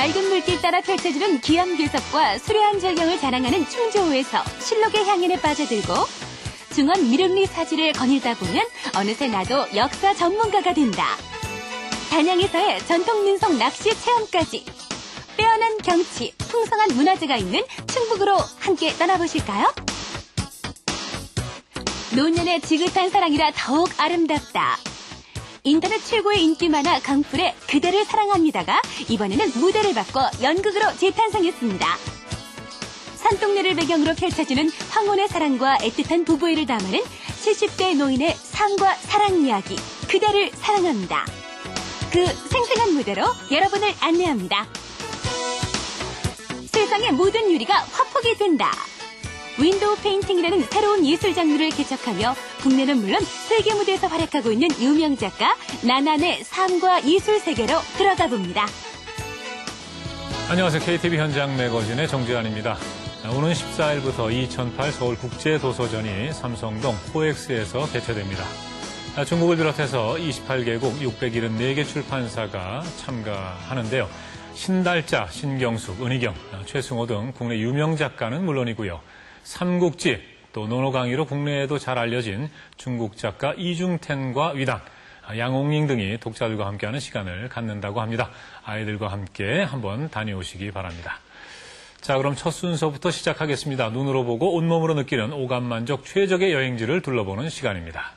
맑은 물길 따라 펼쳐지는 기암괴석과 수려한 절경을 자랑하는 충주호에서 실록의 향연에 빠져들고 중원 미륵리 사지를 거닐다 보면 어느새 나도 역사 전문가가 된다. 단양에서의 전통 민속 낚시 체험까지 빼어난 경치, 풍성한 문화재가 있는 충북으로 함께 떠나보실까요? 노년의 지긋한 사랑이라 더욱 아름답다. 인터넷 최고의 인기 만화 강풀의 그대를 사랑합니다가 이번에는 무대를 바꿔 연극으로 재탄생했습니다. 산동네를 배경으로 펼쳐지는 황혼의 사랑과 애틋한 부부애를 담아낸 70대 노인의 삶과 사랑 이야기 그대를 사랑합니다. 그 생생한 무대로 여러분을 안내합니다. 세상의 모든 유리가 화폭이 된다. 윈도우 페인팅이라는 새로운 예술 장르를 개척하며 국내는 물론 세계 무대에서 활약하고 있는 유명 작가 나난의 삶과 예술 세계로 들어가 봅니다. 안녕하세요. KTV 현장 매거진의 정재환입니다. 오는 14일부터 2008 서울국제도서전이 삼성동 코엑스에서 개최됩니다. 중국을 비롯해서 28개국 674개 출판사가 참가하는데요. 신달자, 신경숙, 은희경, 최승호 등 국내 유명 작가는 물론이고요. 삼국지, 또 논어강의로 국내에도 잘 알려진 중국 작가 이중텐과 위단, 양옥링 등이 독자들과 함께하는 시간을 갖는다고 합니다. 아이들과 함께 한번 다녀오시기 바랍니다. 자, 그럼 첫 순서부터 시작하겠습니다. 눈으로 보고 온몸으로 느끼는 오감만족 최적의 여행지를 둘러보는 시간입니다.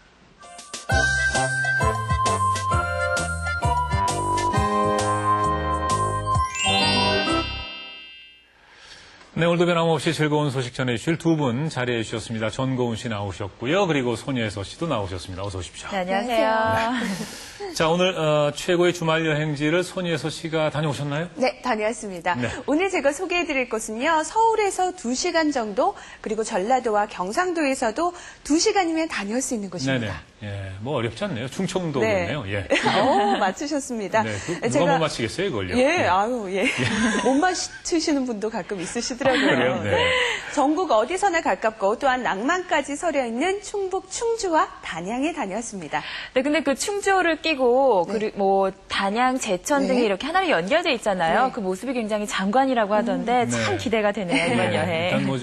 네, 오늘도 변함없이 즐거운 소식 전해주실 두 분 자리해 주셨습니다. 전고은 씨 나오셨고요. 그리고 손예서 씨도 나오셨습니다. 어서 오십시오. 네, 안녕하세요. 네. 자, 오늘 최고의 주말 여행지를 손예서 씨가 다녀오셨나요? 네, 다녀왔습니다. 네. 오늘 제가 소개해드릴 곳은요. 서울에서 2시간 정도, 그리고 전라도와 경상도에서도 2시간이면 다녀올 수 있는 곳입니다. 네네. 예, 뭐 어렵지 않네요. 충청도겠네요. 네. 예. 맞추셨습니다. 네, 누가 못 맞히겠어요, 이걸요? 예, 아유, 예. 못 맞추시는 분도 가끔 있으시더라고요. 그래요? 네. 전국 어디서나 가깝고 또한 낭만까지 서려 있는 충북 충주와 단양에 다녀왔습니다. 네, 근데 그 충주호를 끼고, 네. 그리고 뭐, 단양, 제천 등이 네. 이렇게 하나로 연결돼 있잖아요. 네. 그 모습이 굉장히 장관이라고 하던데 참 네. 기대가 되네요, 이번 여행. 일단 뭐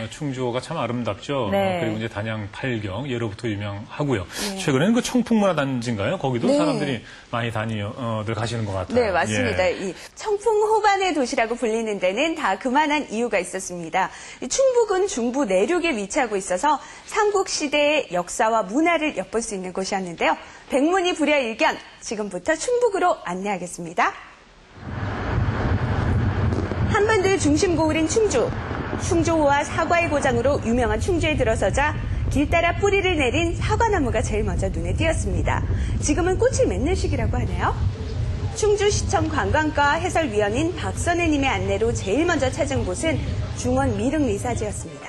충주호가 참 아름답죠. 네. 그리고 이제 단양 팔경 예로부터 유명하고요. 네. 최근에는 그 청풍문화단지인가요? 거기도 네. 사람들이 많이 늘 가시는 것 같아요. 네, 맞습니다. 예. 이 청풍 호반의 도시라고 불리는 데는 다 그만한 이유가 있었습니다. 이 충북은 중부 내륙에 위치하고 있어서 삼국시대의 역사와 문화를 엿볼 수 있는 곳이었는데요. 백문이 불여일견, 지금부터 충북으로 안내하겠습니다. 한반도의 중심 고을인 충주. 충주호와 사과의 고장으로 유명한 충주에 들어서자 길 따라 뿌리를 내린 사과나무가 제일 먼저 눈에 띄었습니다. 지금은 꽃을 맺는 시기라고 하네요. 충주시청 관광과 해설위원인 박선혜님의 안내로 제일 먼저 찾은 곳은 중원 미륵리사지였습니다.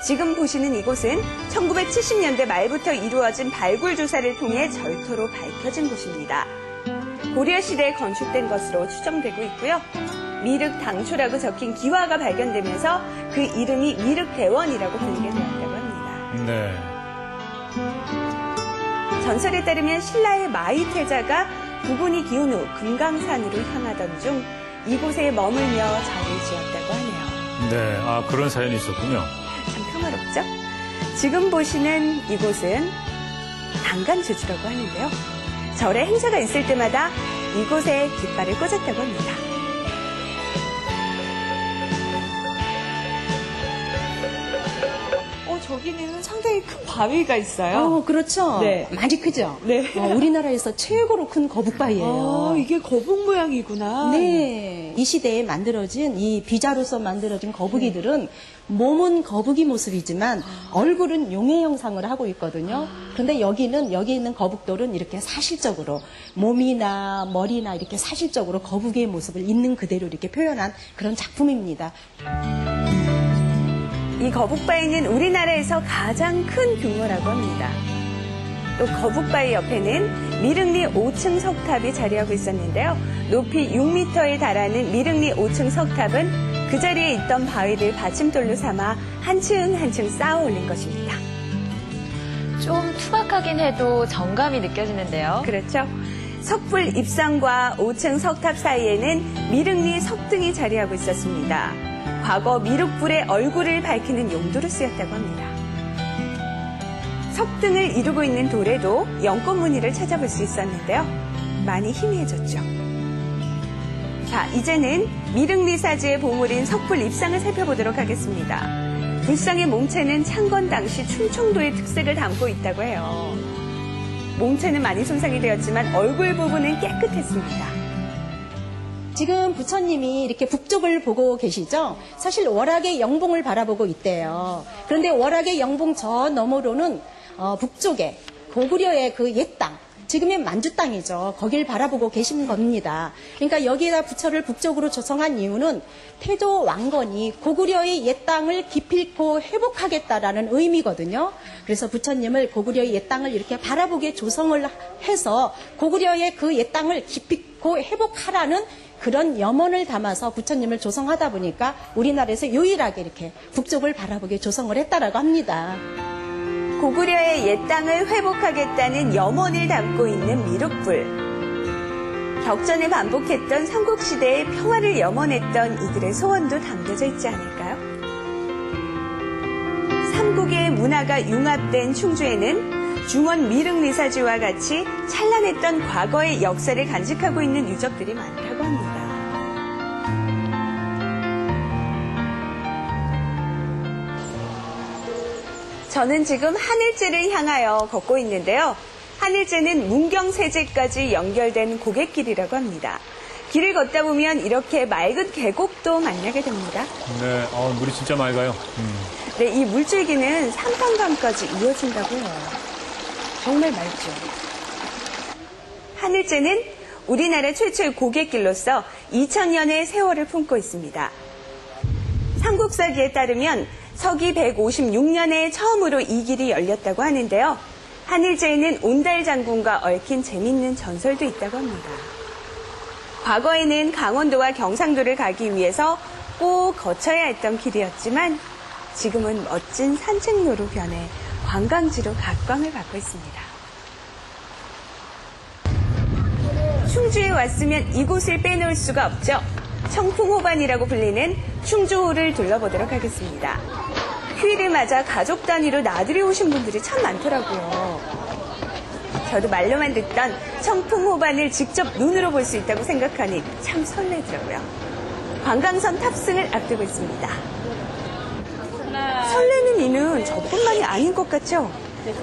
지금 보시는 이곳은 1970년대 말부터 이루어진 발굴 조사를 통해 절토로 밝혀진 곳입니다. 고려시대에 건축된 것으로 추정되고 있고요. 미륵당초라고 적힌 기와가 발견되면서 그 이름이 미륵대원이라고 불리게 되었다고 합니다. 네. 전설에 따르면 신라의 마이태자가 부군이 기운 후 금강산으로 향하던 중 이곳에 머물며 절을 지었다고 하네요. 네. 아, 그런 사연이 있었군요. 참 평화롭죠? 지금 보시는 이곳은 당간주주라고 하는데요. 절에 행사가 있을 때마다 이곳에 깃발을 꽂았다고 합니다. 저기는 상당히 큰 바위가 있어요. 그렇죠. 네. 많이 크죠. 네. 우리나라에서 최고로 큰 거북바위예요. 이게 거북 모양이구나. 네. 이 시대에 만들어진 이 비자로서 만들어진 거북이들은 몸은 거북이 모습이지만 얼굴은 용의 형상을 하고 있거든요. 그런데 여기 있는 거북돌은 이렇게 사실적으로 몸이나 머리나 이렇게 사실적으로 거북이의 모습을 있는 그대로 이렇게 표현한 그런 작품입니다. 이 거북바위는 우리나라에서 가장 큰 규모라고 합니다. 또 거북바위 옆에는 미륵리 5층 석탑이 자리하고 있었는데요. 높이 6m에 달하는 미륵리 5층 석탑은 그 자리에 있던 바위를 받침돌로 삼아 한 층 한 층 쌓아 올린 것입니다. 좀 투박하긴 해도 정감이 느껴지는데요. 그렇죠. 석불 입상과 5층 석탑 사이에는 미륵리 석등이 자리하고 있었습니다. 과거 미륵불의 얼굴을 밝히는 용도로 쓰였다고 합니다. 석등을 이루고 있는 돌에도 연꽃 무늬를 찾아볼 수 있었는데요. 많이 희미해졌죠. 자, 이제는 미륵리사지의 보물인 석불 입상을 살펴보도록 하겠습니다. 불상의 몸체는 창건 당시 충청도의 특색을 담고 있다고 해요. 몸체는 많이 손상이 되었지만 얼굴 부분은 깨끗했습니다. 지금 부처님이 이렇게 북쪽을 보고 계시죠? 사실 월악의 영봉을 바라보고 있대요. 그런데 월악의 영봉 저 너머로는 북쪽에 고구려의 그 옛 땅, 지금의 만주 땅이죠. 거길 바라보고 계신 겁니다. 그러니까 여기에다 부처를 북쪽으로 조성한 이유는 태조 왕건이 고구려의 옛 땅을 기필코 회복하겠다라는 의미거든요. 그래서 부처님을 고구려의 옛 땅을 이렇게 바라보게 조성을 해서 고구려의 그 옛 땅을 기필코 회복하라는 그런 염원을 담아서 부처님을 조성하다 보니까 우리나라에서 유일하게 이렇게 북쪽을 바라보게 조성을 했다라고 합니다. 고구려의 옛 땅을 회복하겠다는 염원을 담고 있는 미륵불. 격전을 반복했던 삼국시대의 평화를 염원했던 이들의 소원도 담겨져 있지 않을까요? 삼국의 문화가 융합된 충주에는 중원 미륵리사지와 같이 찬란했던 과거의 역사를 간직하고 있는 유적들이 많다고 합니다. 저는 지금 하늘제를 향하여 걷고 있는데요. 하늘제는 문경세제까지 연결된 고갯길이라고 합니다. 길을 걷다 보면 이렇게 맑은 계곡도 만나게 됩니다. 네, 물이 진짜 맑아요. 네, 이 물줄기는 삼판강까지 이어진다고 해요. 정말 맑죠. 하늘제는 우리나라 최초의 고갯길로서 2000년의 세월을 품고 있습니다. 삼국사기에 따르면 서기 156년에 처음으로 이 길이 열렸다고 하는데요. 하늘제에는 온달 장군과 얽힌 재밌는 전설도 있다고 합니다. 과거에는 강원도와 경상도를 가기 위해서 꼭 거쳐야 했던 길이었지만 지금은 멋진 산책로로 변해 관광지로 각광을 받고 있습니다. 충주에 왔으면 이곳을 빼놓을 수가 없죠. 청풍호반이라고 불리는 충주호를 둘러보도록 하겠습니다. 휴일을 맞아 가족 단위로 나들이 오신 분들이 참 많더라고요. 저도 말로만 듣던 청풍호반을 직접 눈으로 볼 수 있다고 생각하니 참 설레더라고요. 관광선 탑승을 앞두고 있습니다. 설레는 이는 저뿐만이 아닌 것 같죠?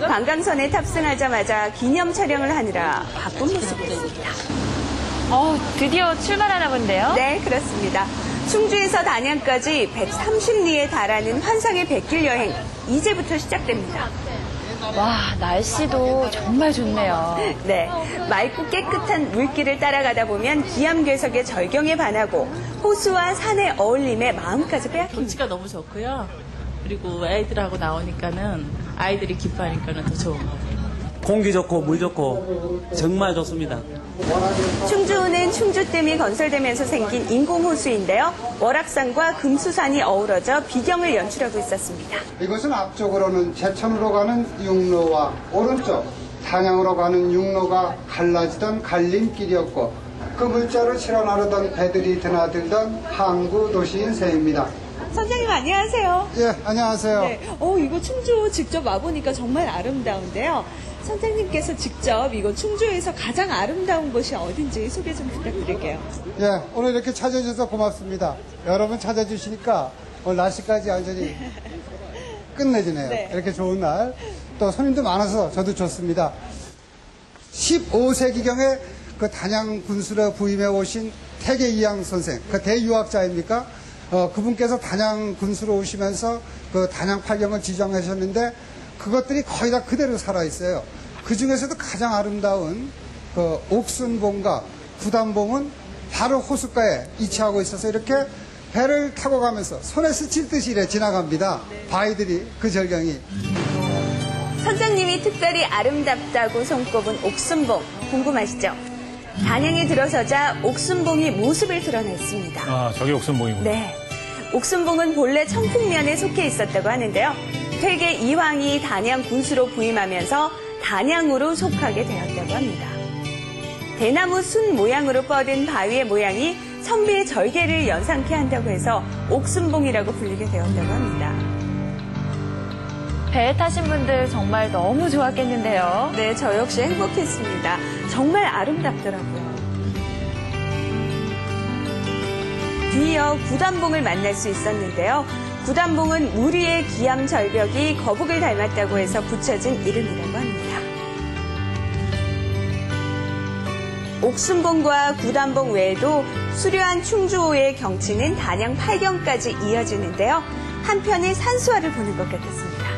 관광선에 탑승하자마자 기념 촬영을 하느라 바쁜 모습이었습니다. 드디어 출발하나 본데요? 네, 그렇습니다. 충주에서 단양까지 130리에 달하는 환상의 백길 여행, 이제부터 시작됩니다. 와, 날씨도 정말 좋네요. 네, 맑고 깨끗한 물길을 따라가다 보면 기암괴석의 절경에 반하고 호수와 산의 어울림에 마음까지 빼앗깁니다. 경치가 너무 좋고요. 그리고 애들하고 나오니까는 아이들이 기뻐하니까는 더 좋은 것 같아요. 공기 좋고 물 좋고 정말 좋습니다. 충주호는 충주댐이 건설되면서 생긴 인공호수인데요. 월악산과 금수산이 어우러져 비경을 연출하고 있었습니다. 이것은 앞쪽으로는 제천으로 가는 육로와 오른쪽 단양으로 가는 육로가 갈라지던 갈림길이었고 그 물자로 실어 나르던 배들이 드나들던 항구 도시인 셈입니다. 선생님 안녕하세요. 예, 안녕하세요. 네, 이거 충주 직접 와보니까 정말 아름다운데요. 선생님께서 직접 이거 충주에서 가장 아름다운 곳이 어딘지 소개 좀 부탁드릴게요. 예, 오늘 이렇게 찾아주셔서 고맙습니다. 여러분 찾아주시니까 오늘 날씨까지 완전히 끝내주네요. 네. 이렇게 좋은 날. 또 손님도 많아서 저도 좋습니다. 15세기경에 그 단양 군수로 부임해 오신 태계이양 선생, 그 대유학자입니까? 그분께서 단양 군수로 오시면서 그 단양 팔경을 지정하셨는데 그것들이 거의 다 그대로 살아있어요. 그 중에서도 가장 아름다운 그 옥순봉과 구단봉은 바로 호숫가에 위치하고 있어서 이렇게 배를 타고 가면서 손에 스칠 듯이 이래 지나갑니다. 바위들이 그 절경이. 선생님이 특별히 아름답다고 손꼽은 옥순봉 궁금하시죠? 단양에 들어서자 옥순봉이 모습을 드러냈습니다. 아, 저게 옥순봉이군요. 네, 옥순봉은 본래 청풍면에 속해 있었다고 하는데요. 퇴계 이황이 단양 군수로 부임하면서 단양으로 속하게 되었다고 합니다. 대나무 순 모양으로 뻗은 바위의 모양이 선비의 절개를 연상케 한다고 해서 옥순봉이라고 불리게 되었다고 합니다. 배에 타신 분들 정말 너무 좋았겠는데요. 네, 저 역시 행복했습니다. 정말 아름답더라고요. 뒤이어 구단봉을 만날 수 있었는데요. 구단봉은 무리의 기암 절벽이 거북을 닮았다고 해서 붙여진 이름이라고 합니다. 옥순봉과 구단봉 외에도 수려한 충주호의 경치는 단양 8경까지 이어지는데요. 한편의 산수화를 보는 것 같았습니다.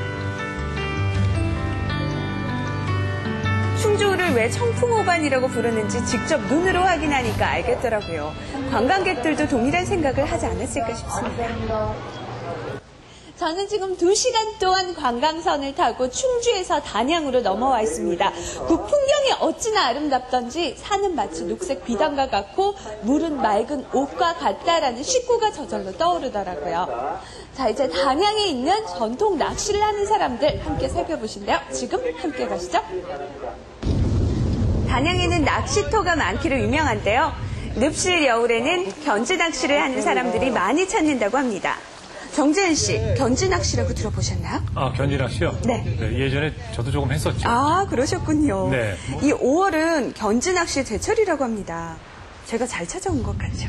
충주호를 왜 청풍호반이라고 부르는지 직접 눈으로 확인하니까 알겠더라고요. 관광객들도 동일한 생각을 하지 않았을까 싶습니다. 저는 지금 2시간 동안 관광선을 타고 충주에서 단양으로 넘어와 있습니다. 그 풍경이 어찌나 아름답던지 산은 마치 녹색 비단과 같고 물은 맑은 옷과 같다라는 식구가 저절로 떠오르더라고요. 자, 이제 단양에 있는 전통 낚시를 하는 사람들 함께 살펴보실래요? 지금 함께 가시죠. 단양에는 낚시터가 많기로 유명한데요. 늪실 여울에는 견지 낚시를 하는 사람들이 많이 찾는다고 합니다. 정재현 씨, 견지 낚시라고 들어보셨나요? 아, 견지 낚시요? 네. 예전에 저도 조금 했었죠. 아, 그러셨군요. 네. 이 5월은 견지 낚시 제철이라고 합니다. 제가 잘 찾아온 것 같죠?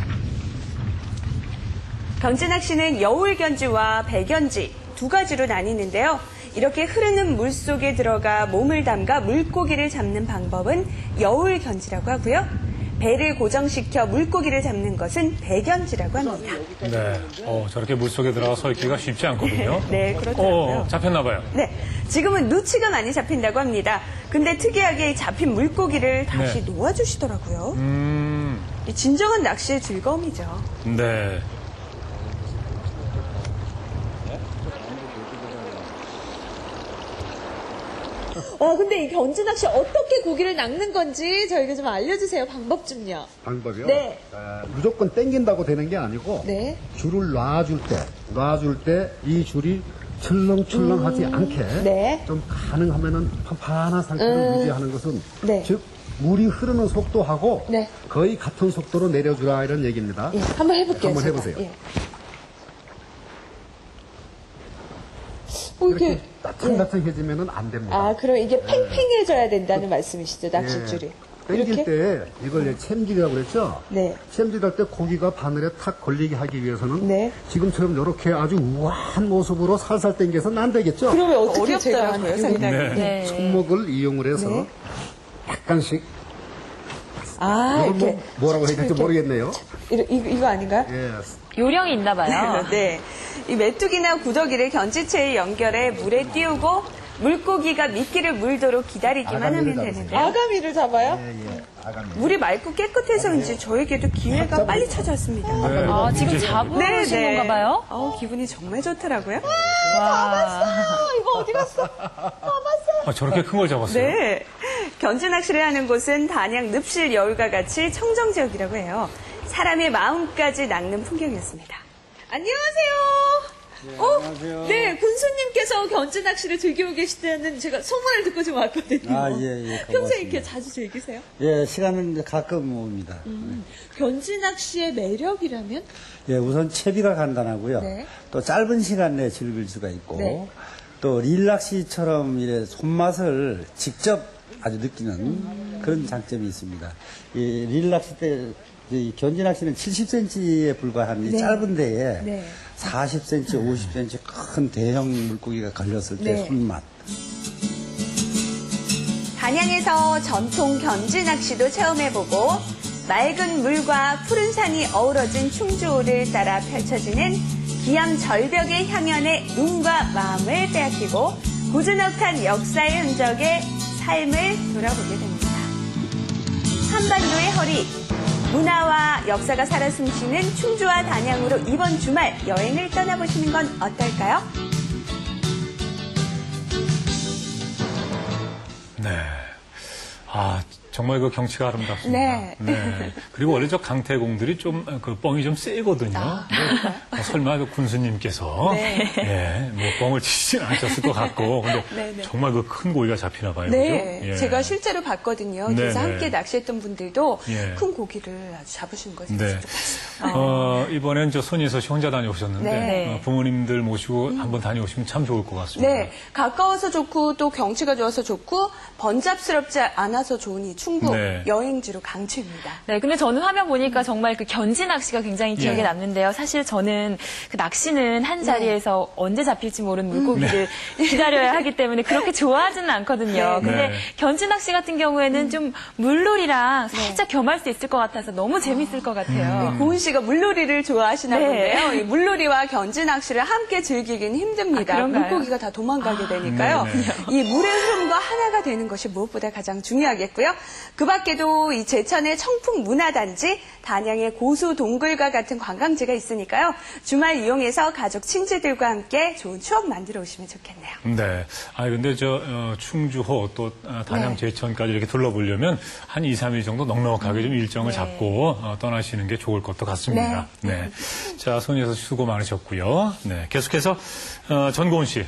견지 낚시는 여울 견지와 배견지 두 가지로 나뉘는데요. 이렇게 흐르는 물 속에 들어가 몸을 담가 물고기를 잡는 방법은 여울 견지라고 하고요. 배를 고정시켜 물고기를 잡는 것은 배견지라고 합니다. 네. 저렇게 물속에 들어가 서 있기가 쉽지 않거든요. 네, 그렇더라고요. 잡혔나 봐요. 네, 지금은 누치가 많이 잡힌다고 합니다. 근데 특이하게 잡힌 물고기를 다시 놓아주시더라고요. 이 진정한 낚시의 즐거움이죠. 네. 근데 이 견지 낚시 어떻게 고기를 낚는 건지 저희가 좀 알려주세요. 방법 좀요. 방법이요? 네. 무조건 땡긴다고 되는 게 아니고 네. 줄을 놔줄 때 이 줄이 철렁철렁하지 않게 네. 좀 가능하면은 판판한 상태를 유지하는 것은 네. 즉 물이 흐르는 속도하고 네. 거의 같은 속도로 내려주라 이런 얘기입니다. 예, 한번 해볼게요. 한번 제가. 해보세요. 예. 이렇게 나청나청해지면은 안 됩니다. 아, 그럼 이게 팽팽해져야 된다는 말씀이시죠, 낚싯줄이. 땡길 이렇게? 때 이걸 챔질이라고 그랬죠? 네. 챔질할 때 고기가 바늘에 탁 걸리게 하기 위해서는 네. 지금처럼 이렇게 아주 우아한 모습으로 살살 당겨서는 안 되겠죠? 그러면 어떻게 제가 하나요, 상당히? 네. 손목을 이용을 해서 네. 약간씩 아, 이걸 이렇게. 뭐라고 해야 될지 모르겠네요. 이거 아닌가요? 예. 요령이 있나 봐요. 네. 이 메뚜기나 구더기를 견지체에 연결해 물에 띄우고 물고기가 미끼를 물도록 기다리기만 하면 아가미를 되는데요. 아가미를 잡아요? 예, 아가미. 물이 맑고 깨끗해서인지 저에게도 기회가 빨리 찾아왔습니다. 아, 지금 잡으신 건가 봐요? 기분이 정말 좋더라고요. 와. 이거 어디 갔어? 저렇게 큰 걸 잡았어요. 네. 견지 낚시를 하는 곳은 단양 늪실 여울과 같이 청정지역이라고 해요. 사람의 마음까지 낚는 풍경이었습니다. 안녕하세요. 안녕하세요. 네, 군수님께서 견지 낚시를 즐기고 계시다는 제가 소문을 듣고 좀 왔거든요. 아, 예. 평소에 이렇게 자주 즐기세요? 예, 시간은 이제 가끔 옵니다. 견지 낚시의 매력이라면? 예, 우선 채비가 간단하고요. 네. 또 짧은 시간 내에 즐길 수가 있고, 네. 또 릴낚시처럼 이래 손맛을 직접 아주 느끼는 그런 장점이 있습니다. 이 릴낚시 때, 이 견지낚시는 70cm에 불과한 이 네. 짧은 데에 네. 40cm, 50cm 큰 대형 물고기가 걸렸을 때 네. 손맛. 단양에서 전통 견지 낚시도 체험해보고 맑은 물과 푸른 산이 어우러진 충주호를 따라 펼쳐지는 기암 절벽의 향연에 눈과 마음을 빼앗기고 고즈넉한 역사의 흔적에 삶을 돌아보게 됩니다. 한반도의 허리, 문화와 역사가 살아 숨쉬는 충주와 단양으로 이번 주말 여행을 떠나보시는 건 어떨까요? 네. 정말 그 경치가 아름답습니다. 네. 그리고 원래 저 강태공들이 좀, 그 뻥이 좀 세거든요. 설마 그 군수님께서 예, 뭐 뻥을 치지는 않으셨을 것 같고 근데 정말 그 큰 고기가 잡히나 봐요. 네, 그죠? 예. 제가 실제로 봤거든요. 그래서 네네. 함께 낚시했던 분들도 예. 큰 고기를 아주 잡으시는 것을 네. 봤어요. 이번엔 저 손예서 씨 혼자 다녀오셨는데 네. 부모님들 모시고 한번 다녀오시면 참 좋을 것 같습니다. 네, 가까워서 좋고 또 경치가 좋아서 좋고 번잡스럽지 않아서 좋은 이 충북 네. 여행지로 강추입니다. 네, 근데 저는 화면 보니까 정말 그 견지 낚시가 굉장히 기억에 예. 남는데요. 사실 저는 그 낚시는 한 자리에서 언제 잡힐지 모르는 물고기를 기다려야 하기 때문에 그렇게 좋아하지는 않거든요. 근데 네. 견지 낚시 같은 경우에는 좀 물놀이랑 살짝 겸할 수 있을 것 같아서 너무 재밌을 것 같아요. 고은 씨가 물놀이를 좋아하시나 네. 본데요. 이 물놀이와 견지 낚시를 함께 즐기긴 힘듭니다. 아, 그런가요? 물고기가 다 도망가게 되니까요. 네네. 이 물의 흐름과 하나가 되는 것이 무엇보다 가장 중요하겠고요. 그 밖에도 이 제천의 청풍 문화단지, 단양의 고수 동굴과 같은 관광지가 있으니까요. 주말 이용해서 가족 친지들과 함께 좋은 추억 만들어 오시면 좋겠네요. 네. 아 근데 충주호 또 단양 제천까지 이렇게 둘러보려면 한 2, 3일 정도 넉넉하게 좀 일정을 잡고 떠나시는 게 좋을 것도 같습니다. 네. 자, 손예서 씨 수고 많으셨고요. 네. 계속해서 전고은 씨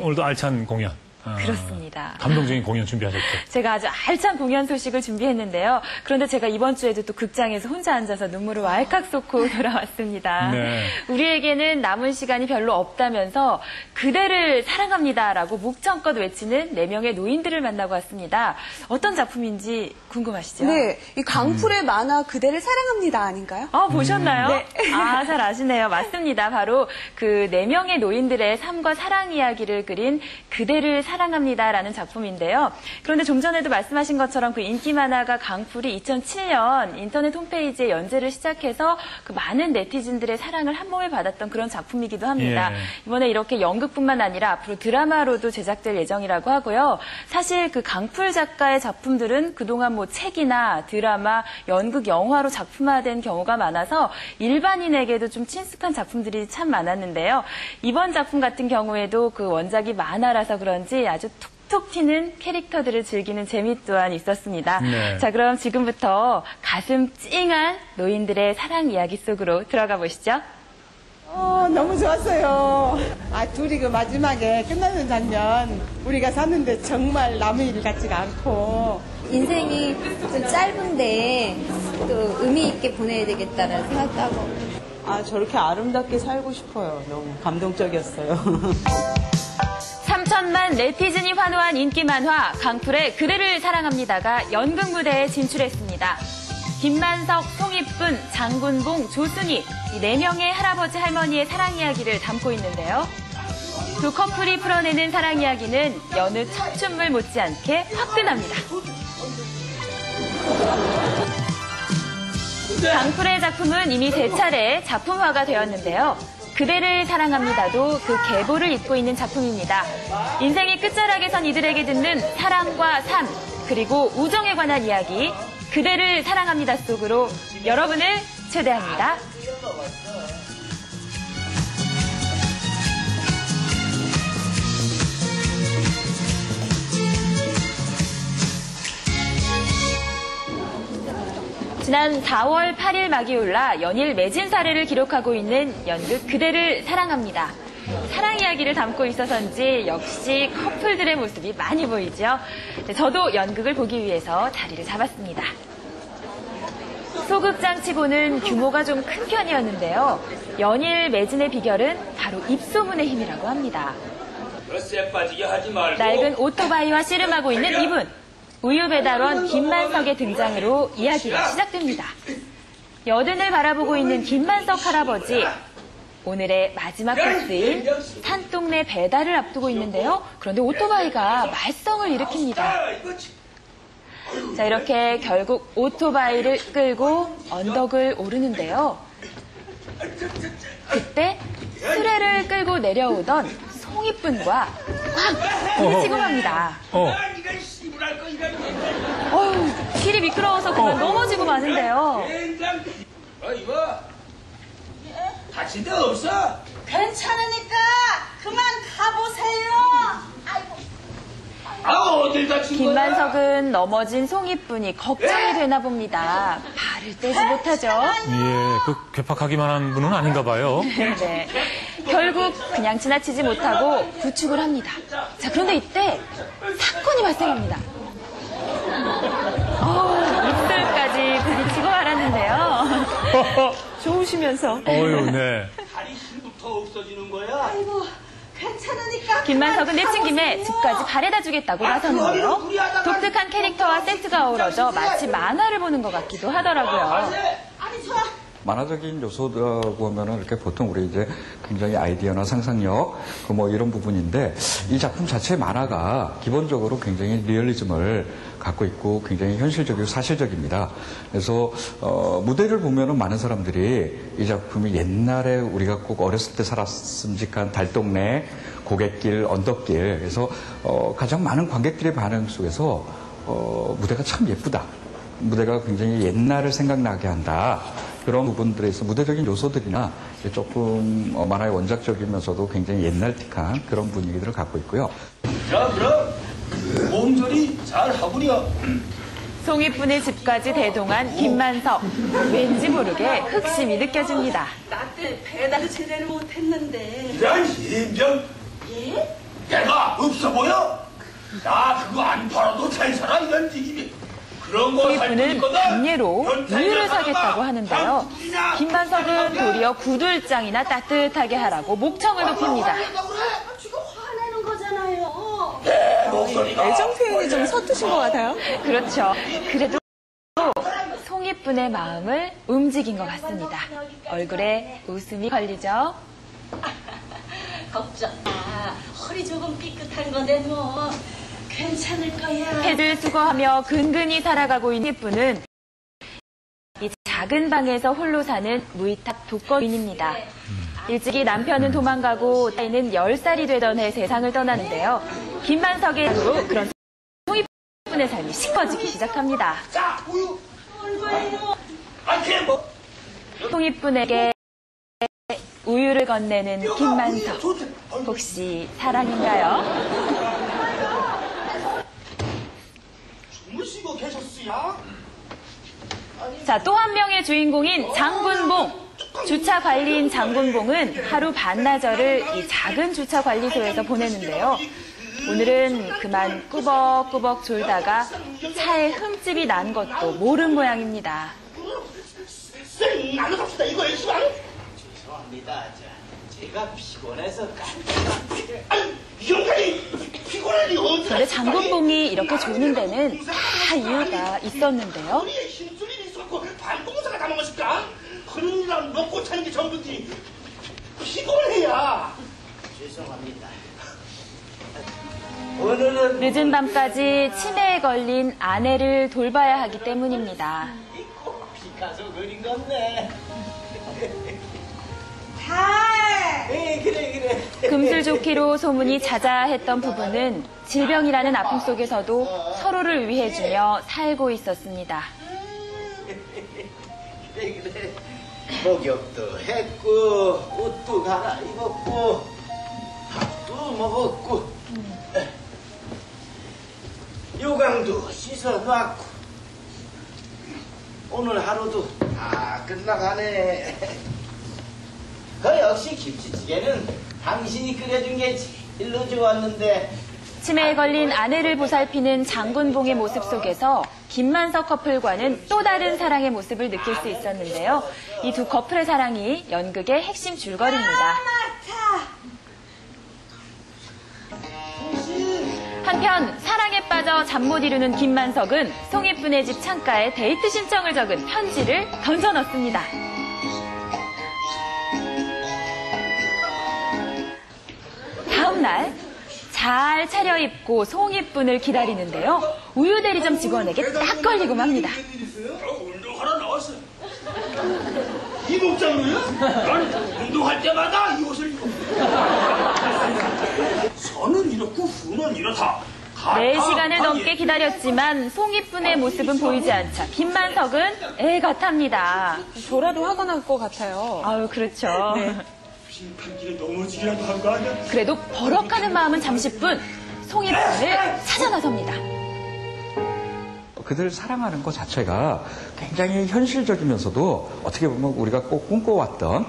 오늘도 알찬 공연. 그렇습니다. 감동적인 공연 준비하셨죠? 제가 아주 알찬 공연 소식을 준비했는데요. 그런데 제가 이번 주에도 또 극장에서 혼자 앉아서 눈물을 왈칵 쏟고 돌아왔습니다. 네. 우리에게는 남은 시간이 별로 없다면서 그대를 사랑합니다라고 목청껏 외치는 4명의 노인들을 만나고 왔습니다. 어떤 작품인지 궁금하시죠? 네, 이 강풀의 만화 그대를 사랑합니다 아닌가요? 보셨나요? 네. 아, 잘 아시네요. 맞습니다. 바로 그 4명의 노인들의 삶과 사랑 이야기를 그린 그대를 사랑합니다라는 작품인데요. 그런데 좀 전에도 말씀하신 것처럼 그 인기 만화가 강풀이 2007년 인터넷 홈페이지에 연재를 시작해서 그 많은 네티즌들의 사랑을 한 몸에 받았던 그런 작품이기도 합니다. 예. 이번에 이렇게 연극뿐만 아니라 앞으로 드라마로도 제작될 예정이라고 하고요. 사실 그 강풀 작가의 작품들은 그동안 뭐 책이나 드라마, 연극, 영화로 작품화된 경우가 많아서 일반인에게도 좀 친숙한 작품들이 참 많았는데요. 이번 작품 같은 경우에도 그 원작이 만화라서 그런지 아주 툭툭 튀는 캐릭터들을 즐기는 재미 또한 있었습니다. 네. 자, 그럼 지금부터 가슴 찡한 노인들의 사랑 이야기 속으로 들어가 보시죠. 너무 좋았어요. 둘이 그 마지막에 끝나는 장면, 우리가 사는데 정말 남의 일 같지가 않고. 인생이 좀 짧은데 또 의미 있게 보내야 되겠다라는 생각도 하고. 저렇게 아름답게 살고 싶어요. 너무 감동적이었어요. 3천만 네티즌이 환호한 인기 만화 강풀의 그대를 사랑합니다가 연극 무대에 진출했습니다. 김만석, 송이뿐, 장군봉, 조순희 이 4명의 할아버지 할머니의 사랑 이야기를 담고 있는데요. 두 커플이 풀어내는 사랑 이야기는 여느 청춘물 못지않게 화끈합니다. 강풀의 작품은 이미 3차례 작품화가 되었는데요. 그대를 사랑합니다도 그 계보를 잇고 있는 작품입니다. 인생의 끝자락에 선 이들에게 듣는 사랑과 삶, 그리고 우정에 관한 이야기, 그대를 사랑합니다 속으로 여러분을 초대합니다. 지난 4월 8일 막이 올라 연일 매진 사례를 기록하고 있는 연극 그대를 사랑합니다. 사랑 이야기를 담고 있어서인지 역시 커플들의 모습이 많이 보이죠. 저도 연극을 보기 위해서 자리를 잡았습니다. 소극장치고는 규모가 좀 큰 편이었는데요. 연일 매진의 비결은 바로 입소문의 힘이라고 합니다. 낡은 오토바이와 씨름하고 있는 이분. 우유 배달원 김만석의 등장으로 이야기가 시작됩니다. 여든을 바라보고 있는 김만석 할아버지. 오늘의 마지막 코스인 산동네 배달을 앞두고 있는데요. 그런데 오토바이가 말썽을 일으킵니다. 자, 이렇게 결국 오토바이를 끌고 언덕을 오르는데요. 그때 수레를 끌고 내려오던 송이뿐과 확 부딪히고 맙니다. 길이 미끄러워서 그만 넘어지고 마는데요. 이거 다친 데 없어? 괜찮으니까 그만 가보세요. 어딜 다친 거야? 김만석은 넘어진 송이뿐이 걱정이 되나 봅니다. 발을 떼지 못하죠. 예, 그 괴팍하기만 한 분은 아닌가 봐요. 네. 결국 그냥 지나치지 못하고 구축을 합니다. 자, 그런데 이때 사건이 발생합니다. 입술까지 부딪히고 말았는데요. 좋으시면서. 어휴, 네. 다리 힘부터 없어지는 거야. 아이고, 괜찮으니까. 김만석은 내친 김에 집까지 바래다 주겠다고 나섰는데요. 독특한 캐릭터와 세트가 어우러져 마치 만화를 보는 것 같기도 하더라고요. 아니, 좋아. 만화적인 요소라고 하면은 이렇게 보통 우리 이제 굉장히 아이디어나 상상력, 뭐 이런 부분인데 이 작품 자체의 만화가 기본적으로 굉장히 리얼리즘을 갖고 있고 굉장히 현실적이고 사실적입니다. 그래서 무대를 보면은 많은 사람들이 이 작품이 옛날에 우리가 꼭 어렸을 때 살았음직한 달동네, 고갯길, 언덕길, 그래서 가장 많은 관객들의 반응 속에서 무대가 참 예쁘다. 무대가 굉장히 옛날을 생각나게 한다. 그런 부분들에서 무대적인 요소들이나 조금 만화의 원작적이면서도 굉장히 옛날틱한 그런 분위기들을 갖고 있고요. 자, 그럼 몸조리 잘 하구려. 송이뿐의 집까지 대동한 김만석. 왠지 모르게 흑심이 느껴집니다. 나 때 배달을 제대로 못했는데. 이런 인병. 예? 내가 없어 보여? 나 그거 안 팔아도 잘 살아, 이런 지김이. 송이뿐은 반예로 우유를 사겠다고 하는데요. 김만석은 도리어 구들장이나 따뜻하게 하라고 목청을 높입니다. 지금 화내는 거잖아요. 애정 표현이 좀 서투신 것 같아요. 그렇죠. 그래도 송이뿐의 마음을 움직인 것 같습니다. 얼굴에 웃음이 걸리죠. 걱정 마. 허리 조금 삐끗한 건데 뭐 괜찮을 거야. 해를 수거하며 근근히 살아가고 있는 이쁜은 이 작은 방에서 홀로 사는 무이탁 독거인입니다. 일찍이 남편은 도망가고 딸는 10살이 되던 해 세상을 떠나는데요. 김만석의 로 그런 송이뿐의 삶이 식어지기 시작합니다. 자, 우유. 아, 그래 뭐. 송이뿐에게 우유를 건네는 김만석. 혹시 사랑인가요? 주무시고 계셨어요? 자, 또 한 명의 주인공인 장군봉. 주차 관리인 장군봉은 하루 반나절을 이 작은 주차 관리소에서 보내는데요. 오늘은 그만 꾸벅꾸벅 졸다가 차에 흠집이 난 것도 모른 모양입니다. 나는 갑시다. 이거 열심히 안 해? 죄송합니다. 제가 피곤해서 깜짝이야. 영감이 피곤하니 어디? 그런데 장군봉이 이렇게 조는 데는 다 이유가 있었는데요. 우리의 힘줄이 있었고 반공사가 다 먹었을까? 그러니랑 먹고 차는 게 전부지. 피곤해야. 죄송합니다. 오늘은 늦은 밤까지 치매에 걸린 아내를 돌봐야 하기 때문입니다. 피카소 그린 건데. 네, 그래. 금슬좋기로 소문이 자자했던 부부는 질병이라는 아픔 속에서도 서로를 위해주며 살고 있었습니다. 그래. 목욕도 했고 옷도 갈아입었고 밥도 먹었고 요강도 씻어놨고 오늘 하루도 다 끝나가네. 역시 김치찌개는 당신이 끓여준 게 제일로 좋았는데. 치매에 걸린 아내를 보살피는 장군봉의 모습 속에서 김만석 커플과는 또 다른 사랑의 모습을 느낄 수 있었는데요. 이 두 커플의 사랑이 연극의 핵심 줄거리입니다. 한편 사랑에 빠져 잠 못 이루는 김만석은 송이뿐의 집 창가에 데이트 신청을 적은 편지를 던져 넣습니다. 다음 날 잘 차려입고 송이뿐을 기다리는데요. 우유 대리점 직원에게 딱 걸리고 맙니다. 운동하러 나왔어. 이 목장로야? 난 운동할 때마다 이 옷을 입고. 선은 이렇고 후는 이렇다. 4시간을 넘게 기다렸지만 송이뿐의 모습은 보이지 않자 김만석은 애가 탑니다. 저라도 화가 날 것 같아요. 아유, 그렇죠. 네. 판지를 넘어지기라도 한 거 아니야? 그래도 버럭하는 마음은 잠시뿐 송이뿐을 찾아 나섭니다. 그들 사랑하는 것 자체가 굉장히 현실적이면서도 어떻게 보면 우리가 꼭 꿈꿔왔던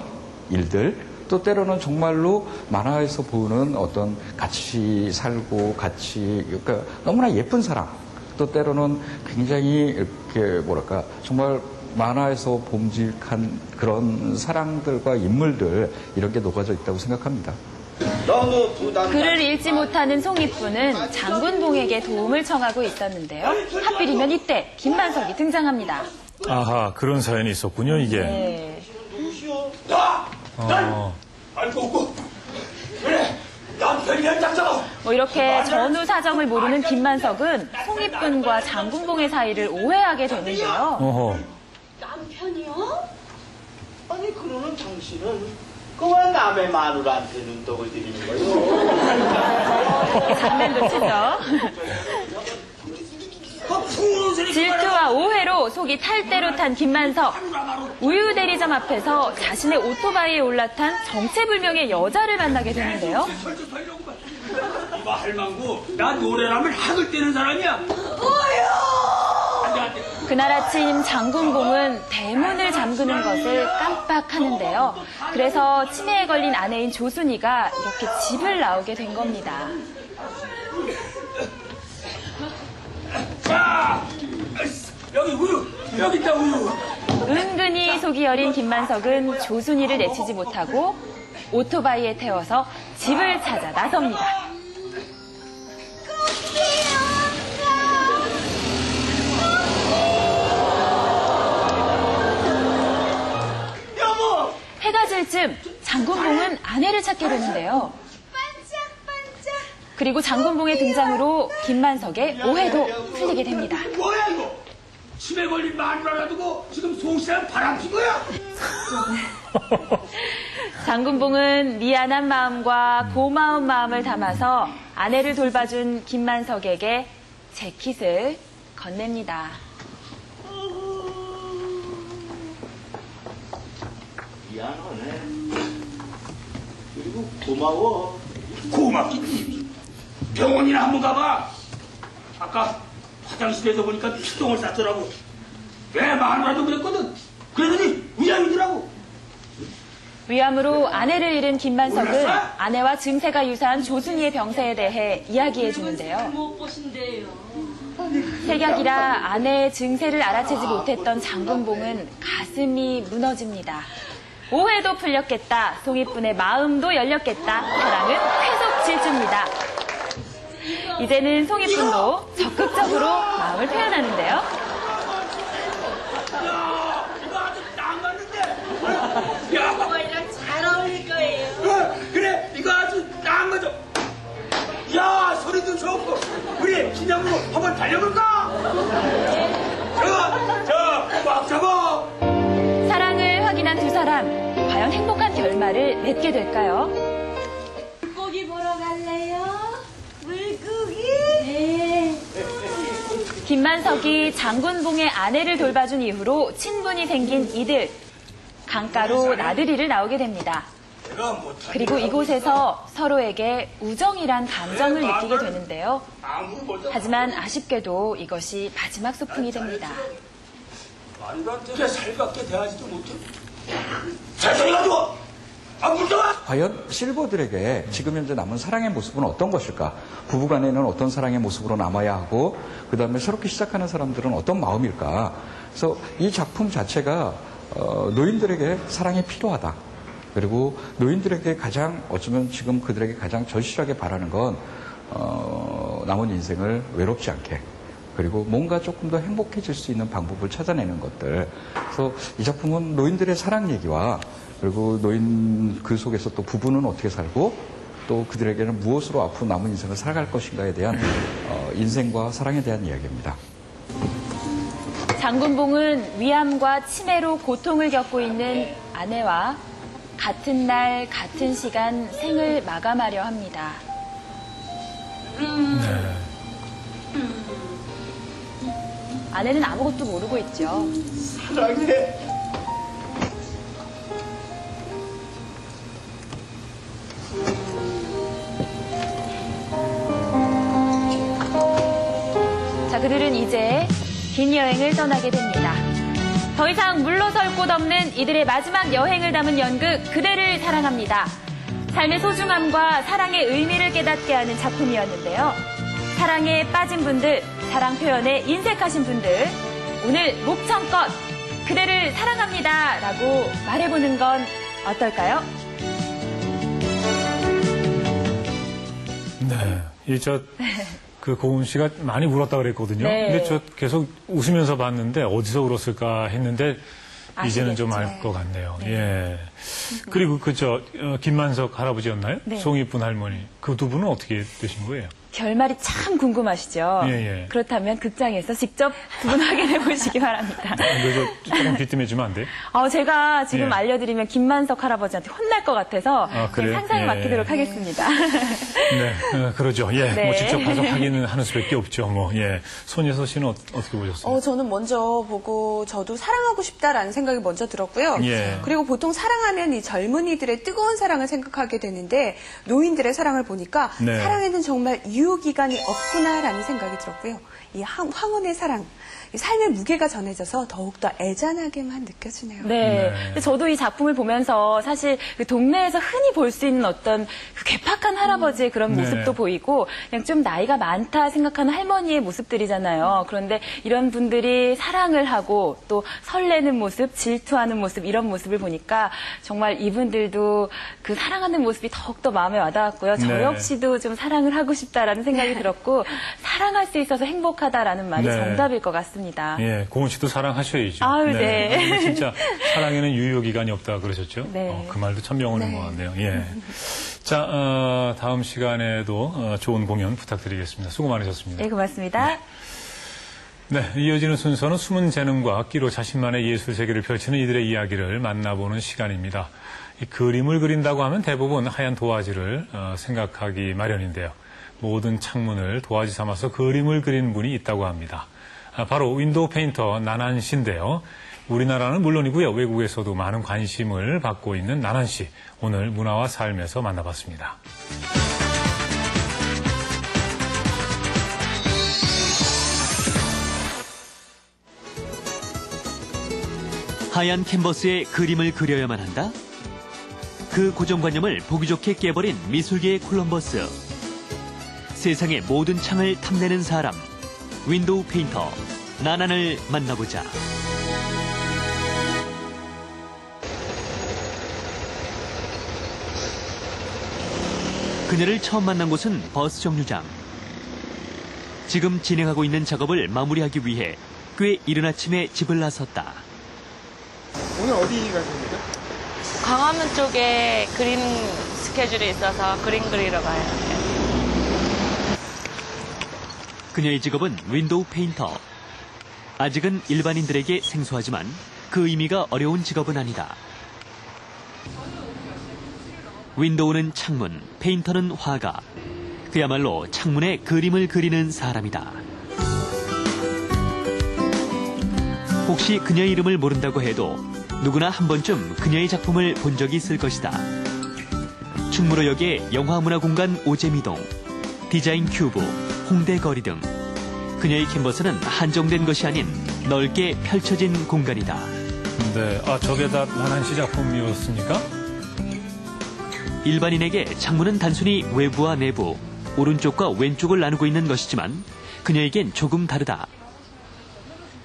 일들, 또 때로는 정말로 만화에서 보는 어떤 같이 살고 같이, 그러니까 너무나 예쁜 사랑, 또 때로는 굉장히 이렇게 뭐랄까 정말 만화에서 봄직한 그런 사랑들과 인물들, 이런 게 녹아져 있다고 생각합니다. 글을 읽지 못하는 송이뿐은 장군봉에게 도움을 청하고 있었는데요. 하필이면 이때 김만석이 등장합니다. 아하, 그런 사연이 있었군요, 이게. 네. 알고 없고 그래 남편이 연장자가 뭐 이렇게 전후 사정을 모르는 김만석은 송이뿐과 장군봉의 사이를 오해하게 되는데요. 어허. 남편이요? 아니 그러는 당신은 그만 남의 마누라한테 눈독을 들이는 거예요. 장난도 치죠. 질투와 오해로 속이 탈대로 탄 김만석. 우유 대리점 앞에서 자신의 오토바이에 올라탄 정체불명의 여자를 만나게 되는데요. 이봐 할망구, 나 노래라면 학을 떼는 사람이야. 그날 아침 장군봉은 대문을 잠그는 것을 깜빡하는데요. 그래서 치매에 걸린 아내인 조순이가 이렇게 집을 나오게 된 겁니다. 자, 여기 우유, 여기 있다 우유. 은근히 속이 여린 김만석은 조순이를 내치지 못하고 오토바이에 태워서 집을 찾아 나섭니다. 해가 질 즈음 장군봉은 아내를 찾게 되는데요. 그리고 장군봉의 등장으로 김만석의 오해도 풀리게 됩니다. 뭐야 이거? 치매 걸린 마누라 놔두고 지금 송씨랑 바람핀 거야? 장군봉은 미안한 마음과 고마운 마음을 담아서 아내를 돌봐준 김만석에게 재킷을 건넵니다. 미안하네. 그리고 고마워. 고맙겠지. 병원이나 한번 가봐. 아까 화장실에서 보니까 피똥을 쌌더라고. 내 마누라도 그랬거든. 그러더니 위암이더라고. 위암으로 아내를 잃은 김만석은 아내와 증세가 유사한 조순이의 병세에 대해 이야기해 주는데요. 못 보신대요. 색약이라 아내의 증세를 알아채지 못했던 장군봉은 가슴이 무너집니다. 오해도 풀렸겠다. 송이뿐의 마음도 열렸겠다. 사랑은 계속 질주입니다. 이제는 송이뿐도 적극적으로 마음을 표현하는데요. 야, 이거 아주 딱 맞는데. 야, 엄마랑 잘 어울릴 거예요. 그래, 이거 아주 딱 맞아. 야, 소리도 좋고. 우리 기념으로 한번 달려볼까? 꽉 잡아. 사랑을 확인한 두 사람, 과연 행복한 결말을 맺게 될까요? 물고기 보러 갈래요? 물고기? 네. 김만석이 장군봉의 아내를 돌봐준 이후로 친분이 생긴 이들. 강가로 나들이를 나오게 됩니다. 그리고 이곳에서 서로에게 우정이란 감정을 느끼게 되는데요. 하지만 아쉽게도 이것이 마지막 소풍이 됩니다. 마누라한테 살갑게 대하지도 못해. 잘생겨가지고 안 물더라. 과연 실버들에게 지금 현재 남은 사랑의 모습은 어떤 것일까? 부부간에는 어떤 사랑의 모습으로 남아야 하고, 그 다음에 새롭게 시작하는 사람들은 어떤 마음일까? 그래서 이 작품 자체가 노인들에게 사랑이 필요하다. 그리고 노인들에게 가장, 어쩌면 지금 그들에게 가장 절실하게 바라는 건 남은 인생을 외롭지 않게, 그리고 뭔가 조금 더 행복해질 수 있는 방법을 찾아내는 것들. 그래서 이 작품은 노인들의 사랑 얘기와, 그리고 노인 그 속에서 또 부부는 어떻게 살고, 또 그들에게는 무엇으로 앞으로 남은 인생을 살아갈 것인가에 대한 인생과 사랑에 대한 이야기입니다. 장군봉은 위암과 치매로 고통을 겪고 있는 아내와 같은 날 같은 시간 생을 마감하려 합니다. 아내는 아무것도 모르고 있죠. 사랑해. 자, 그들은 이제 긴 여행을 떠나게 됩니다. 더 이상 물러설 곳 없는 이들의 마지막 여행을 담은 연극 그대를 사랑합니다. 삶의 소중함과 사랑의 의미를 깨닫게 하는 작품이었는데요. 사랑에 빠진 분들, 사랑 표현에 인색하신 분들, 오늘 목청껏 그대를 사랑합니다 라고 말해보는 건 어떨까요? 네, 그 고은 씨가 많이 울었다 그랬거든요. 네. 근데 저 계속 웃으면서 봤는데 어디서 울었을까 했는데 이제는 좀 아시겠죠. 알 것 같네요. 네. 예. 그리고 김만석 할아버지였나요? 네. 송이뿐 할머니. 그 두 분은 어떻게 되신 거예요? 결말이 참 궁금하시죠? 예. 그렇다면 극장에서 직접 두 분 확인해 보시기 바랍니다. 이거 조금 귀뜸해주면 안 돼요? 제가 지금 예. 알려드리면 김만석 할아버지한테 혼날 것 같아서 그래요? 상상에 예. 맡기도록 하겠습니다. 네, 그러죠. 예. 네. 뭐 직접 가서 확인은 하는 수밖에 없죠. 예. 손예서 씨는 어떻게 보셨어요? 저는 먼저 보고 저도 사랑하고 싶다라는 생각이 먼저 들었고요. 예. 그리고 보통 사랑하면 이 젊은이들의 뜨거운 사랑을 생각하게 되는데 노인들의 사랑을 보니까 네. 사랑에는 정말 유효기간이 없구나라는 생각이 들었고요. 이 황혼의 사랑, 이 삶의 무게가 전해져서 더욱더 애잔하게만 느껴지네요. 네. 근데 저도 이 작품을 보면서 사실 그 동네에서 흔히 볼 수 있는 어떤 그 괴팍한 할아버지의 그런 네. 모습도 보이고 그냥 좀 나이가 많다 생각하는 할머니의 모습들이잖아요. 그런데 이런 분들이 사랑을 하고 또 설레는 모습, 질투하는 모습 이런 모습을 보니까 정말 이분들도 그 사랑하는 모습이 더욱더 마음에 와닿았고요. 저 네. 역시도 좀 사랑을 하고 싶다라는 생각이 들었고 사랑할 수 있어서 행복하다라는 말이 네. 정답일 것 같습니다. 예, 고은 씨도 사랑하셔야죠. 아유, 네. 근데 진짜 사랑에는 유효기간이 없다 그러셨죠? 네. 그 말도 참 명언인 것 같네요. 예. 자, 다음 시간에도 좋은 공연 부탁드리겠습니다. 수고 많으셨습니다. 네, 고맙습니다. 네, 이어지는 순서는 숨은 재능과 끼로 자신만의 예술 세계를 펼치는 이들의 이야기를 만나보는 시간입니다. 이 그림을 그린다고 하면 대부분 하얀 도화지를 생각하기 마련인데요. 모든 창문을 도화지 삼아서 그림을 그린 분이 있다고 합니다. 바로 윈도우 페인터 나난 씨인데요. 우리나라는 물론이고요. 외국에서도 많은 관심을 받고 있는 나난 씨. 오늘 문화와 삶에서 만나봤습니다. 하얀 캔버스에 그림을 그려야만 한다? 그 고정관념을 보기 좋게 깨버린 미술계의 콜럼버스. 세상의 모든 창을 탐내는 사람. 윈도우 페인터 나난을 만나보자. 그녀를 처음 만난 곳은 버스 정류장. 지금 진행하고 있는 작업을 마무리하기 위해 꽤 이른 아침에 집을 나섰다. 오늘 어디 가십니까? 광화문 쪽에 그림 스케줄이 있어서 그림 그리러 가요. 그녀의 직업은 윈도우 페인터. 아직은 일반인들에게 생소하지만 그 의미가 어려운 직업은 아니다. 윈도우는 창문, 페인터는 화가. 그야말로 창문에 그림을 그리는 사람이다. 혹시 그녀의 이름을 모른다고 해도 누구나 한 번쯤 그녀의 작품을 본 적이 있을 것이다. 충무로역의 영화문화공간 오재미동, 디자인 큐브, 홍대 거리 등 그녀의 캔버스는 한정된 것이 아닌 넓게 펼쳐진 공간이다. 네, 저게 다 나난 씨 작품이었습니까? 일반인에게 창문은 단순히 외부와 내부, 오른쪽과 왼쪽을 나누고 있는 것이지만 그녀에겐 조금 다르다.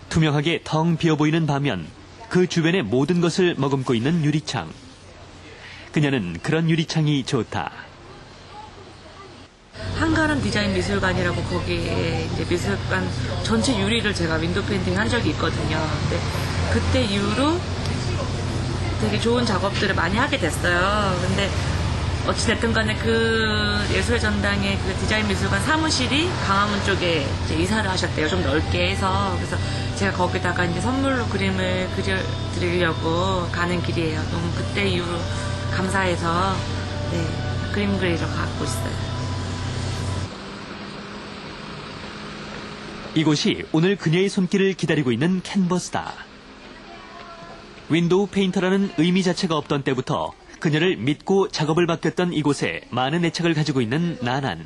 투명하게 텅 비어 보이는 반면 그 주변의 모든 것을 머금고 있는 유리창. 그녀는 그런 유리창이 좋다. 한가람 디자인 미술관이라고 거기에 이제 미술관 전체 유리를 제가 윈도우 페인팅 한 적이 있거든요. 근데 그때 이후로 되게 좋은 작업들을 많이 하게 됐어요. 근데 어찌됐든 간에 그 예술의 전당의 그 디자인 미술관 사무실이 광화문 쪽에 이제 이사를 하셨대요. 좀 넓게 해서. 그래서 제가 거기다가 이제 선물로 그림을 그려드리려고 가는 길이에요. 너무 그때 이후로 감사해서 네, 그림 그리러 가고 있어요. 이곳이 오늘 그녀의 손길을 기다리고 있는 캔버스다. 윈도우 페인터라는 의미 자체가 없던 때부터 그녀를 믿고 작업을 맡겼던 이곳에 많은 애착을 가지고 있는 나난.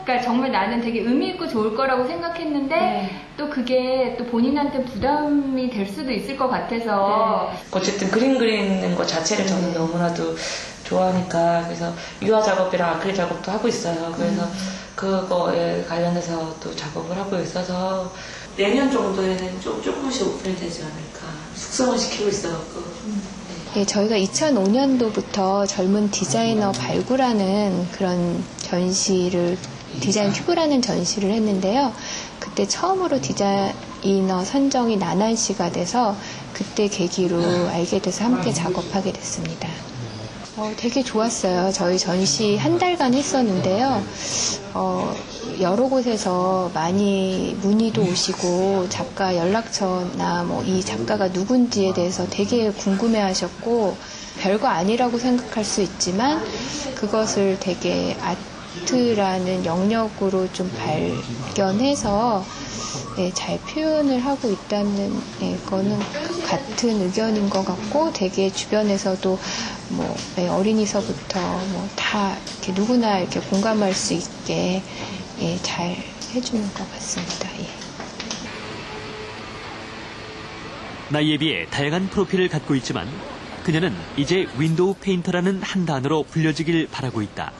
그러니까 정말 나는 되게 의미 있고 좋을 거라고 생각했는데 또 그게 또 본인한테 부담이 될 수도 있을 것 같아서 어쨌든 그림 그리는 것 자체를 저는 너무나도 좋아하니까 그래서 유화 작업이랑 아크릴 작업도 하고 있어요. 그래서 그거에 관련해서 또 작업을 하고 있어서 내년 정도에는 조금씩 오픈이 되지 않을까 숙성을 시키고 있어갖고. 예, 저희가 2005년도부터 젊은 디자이너 발굴하는 그런 전시를 디자인 큐브라는 전시를 했는데요. 그때 처음으로 디자이너 선정이 나난 씨가 돼서 그때 계기로 알게 돼서 함께 작업하게 됐습니다. 되게 좋았어요. 저희 전시 한 달간 했었는데요. 여러 곳에서 많이 문의도 오시고 작가 연락처나 뭐 이 작가가 누군지에 대해서 되게 궁금해하셨고 별거 아니라고 생각할 수 있지만 그것을 되게 아트라는 영역으로 좀 발견해서 잘 표현을 하고 있다는 거는 같은 의견인 것 같고 되게 주변에서도 뭐 어린이서부터 뭐 다 이렇게 누구나 이렇게 공감할 수 있게 잘 해주는 것 같습니다. 나이에 비해 다양한 프로필을 갖고 있지만 그녀는 이제 윈도우 페인터라는 한 단어로 불려지길 바라고 있다.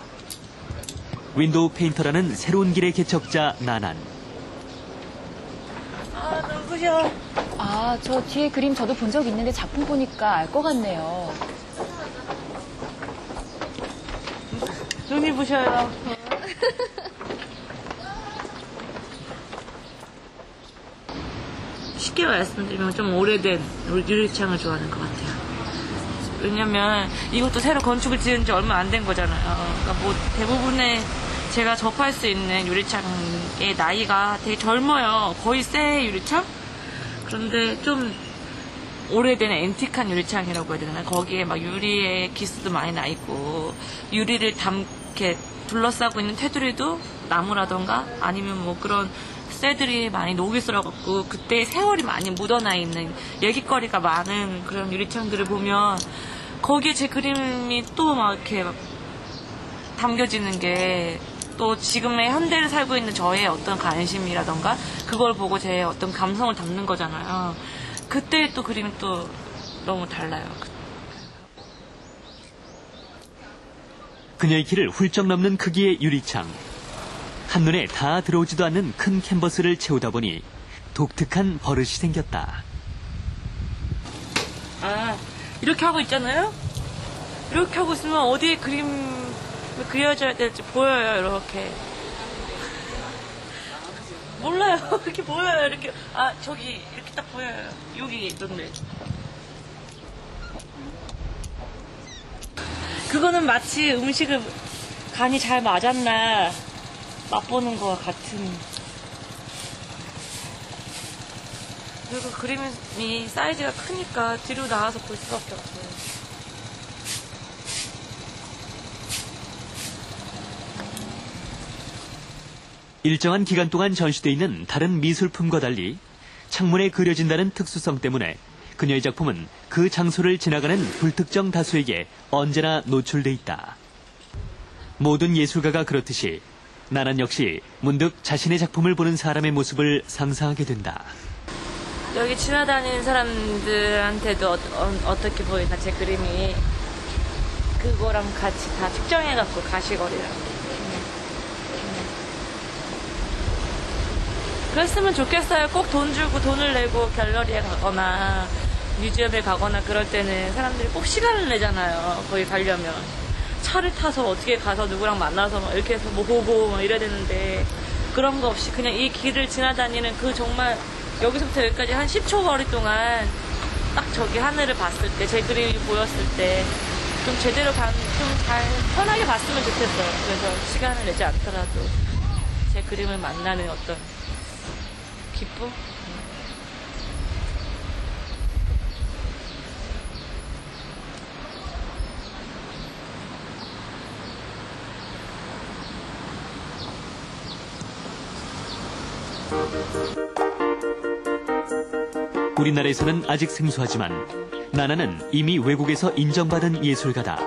윈도우 페인터라는 새로운 길의 개척자 나난. 눈부셔. 저 뒤에 그림 저도 본 적 있는데 작품 보니까 알 것 같네요. 눈이 부셔요. 쉽게 말씀드리면 좀 오래된 유리창을 좋아하는 것 같아요. 왜냐면 이것도 새로 건축을 지은 지 얼마 안 된 거잖아요. 그러니까 뭐 대부분의 제가 접할 수 있는 유리창의 나이가 되게 젊어요. 거의 새 유리창? 그런데 좀 오래된 앤틱한 유리창이라고 해야 되나? 거기에 막 유리의 기스도 많이 나 있고 유리를 이렇게 둘러싸고 있는 테두리도 나무라던가 아니면 뭐 그런 쇠들이 많이 녹이 슬어갖고 그때 세월이 많이 묻어나 있는 얘기거리가 많은 그런 유리창들을 보면 거기에 제 그림이 또 막 이렇게 막 담겨지는 게 또 지금의 현대를 살고 있는 저의 어떤 관심이라던가 그걸 보고 제 어떤 감성을 담는 거잖아요. 그때 또 그림이 또 너무 달라요. 그녀의 키를 훌쩍 넘는 크기의 유리창. 한눈에 다 들어오지도 않는 큰 캔버스를 채우다 보니 독특한 버릇이 생겼다. 이렇게 하고 있잖아요? 이렇게 하고 있으면 어디에 그림을 그려져야 될지 보여요, 이렇게. 몰라요. 이렇게 보여요, 이렇게. 저기, 이렇게 딱 보여요. 여기 있던데. 그거는 마치 음식을 간이 잘 맞았나 맛보는 거와 같은. 그리고 그림이 사이즈가 크니까 뒤로 나와서 볼 수밖에 없어요. 일정한 기간 동안 전시돼 있는 다른 미술품과 달리 창문에 그려진다는 특수성 때문에 그녀의 작품은 그 장소를 지나가는 불특정 다수에게 언제나 노출돼 있다. 모든 예술가가 그렇듯이 나난 역시 문득 자신의 작품을 보는 사람의 모습을 상상하게 된다. 여기 지나다니는 사람들한테도 어떻게 보이나 제 그림이 그거랑 같이 다 측정해갖고 가시거리랑. 그랬으면 좋겠어요. 꼭 돈 주고 돈을 내고 갤러리에 가거나 뮤지엄에 가거나 그럴 때는 사람들이 꼭 시간을 내잖아요. 거기 가려면. 차를 타서 어떻게 가서 누구랑 만나서 막 이렇게 해서 뭐 보고 막 이래야 되는데 그런 거 없이 그냥 이 길을 지나다니는 그 정말 여기서부터 여기까지 한 10초 거리 동안 딱 저기 하늘을 봤을 때 제 그림이 보였을 때 좀 제대로 좀 잘 편하게 봤으면 좋겠어요. 그래서 시간을 내지 않더라도 제 그림을 만나는 어떤 기쁨? 우리나라에서는 아직 생소하지만 나나는 이미 외국에서 인정받은 예술가다.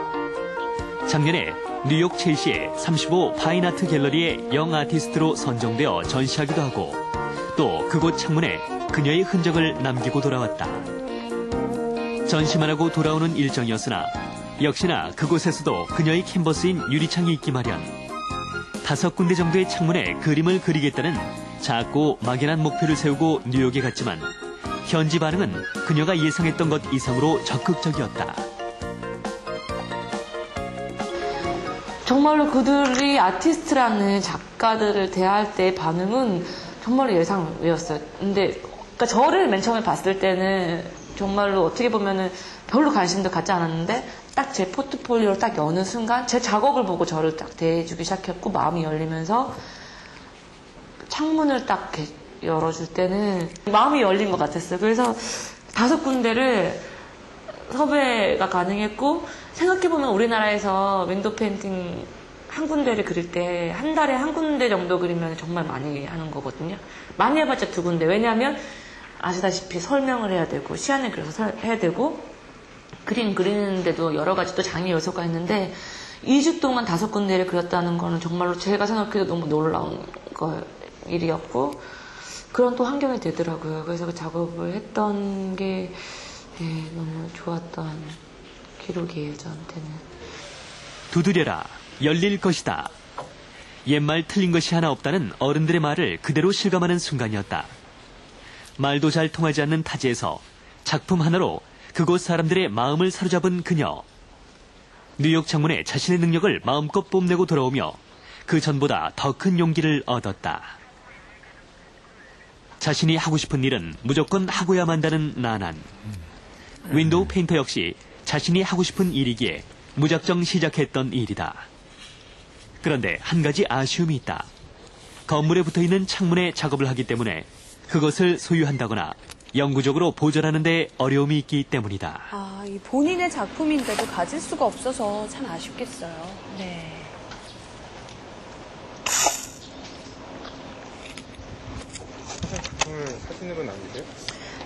작년에 뉴욕 첼시의 35 파인아트 갤러리의 영 아티스트로 선정되어 전시하기도 하고 또 그곳 창문에 그녀의 흔적을 남기고 돌아왔다. 전시만 하고 돌아오는 일정이었으나 역시나 그곳에서도 그녀의 캔버스인 유리창이 있기 마련. 5군데 정도의 창문에 그림을 그리겠다는 작고 막연한 목표를 세우고 뉴욕에 갔지만 현지 반응은 그녀가 예상했던 것 이상으로 적극적이었다. 정말로 그들이 아티스트라는 작가들을 대할 때의 반응은 정말로 예상 외였어요. 근데 그러니까 저를 맨 처음에 봤을 때는 정말로 어떻게 보면은 별로 관심도 갖지 않았는데 딱 제 포트폴리오를 딱 여는 순간 제 작업을 보고 저를 딱 대해주기 시작했고 마음이 열리면서 창문을 딱 이렇게 열어줄 때는 마음이 열린 것 같았어요. 그래서 5군데를 섭외가 가능했고 생각해보면 우리나라에서 윈도우 페인팅 한 군데를 그릴 때 한 달에 한 군데 정도 그리면 정말 많이 하는 거거든요. 많이 해봤자 2군데. 왜냐하면 아시다시피 설명을 해야 되고 시안을 그려서 해야 되고 그림 그리는데도 여러 가지 또 장애 요소가 있는데 2주 동안 5군데를 그렸다는 거는 정말로 제가 생각해도 너무 놀라운 일이었고 그런 또 환경이 되더라고요. 그래서 그 작업을 했던 게 너무 좋았던 기록이에요, 저한테는. 두드려라, 열릴 것이다. 옛말 틀린 것이 하나 없다는 어른들의 말을 그대로 실감하는 순간이었다. 말도 잘 통하지 않는 타지에서 작품 하나로 그곳 사람들의 마음을 사로잡은 그녀. 뉴욕 창문에 자신의 능력을 마음껏 뽐내고 돌아오며 그 전보다 더 큰 용기를 얻었다. 자신이 하고 싶은 일은 무조건 하고야 만다는 나난. 윈도우 페인터 역시 자신이 하고 싶은 일이기에 무작정 시작했던 일이다. 그런데 한 가지 아쉬움이 있다. 건물에 붙어있는 창문에 작업을 하기 때문에 그것을 소유한다거나 영구적으로 보존하는 데 어려움이 있기 때문이다. 이 본인의 작품인데도 가질 수가 없어서 참 아쉽겠어요. 네. 작품을 사진으로 남기세요?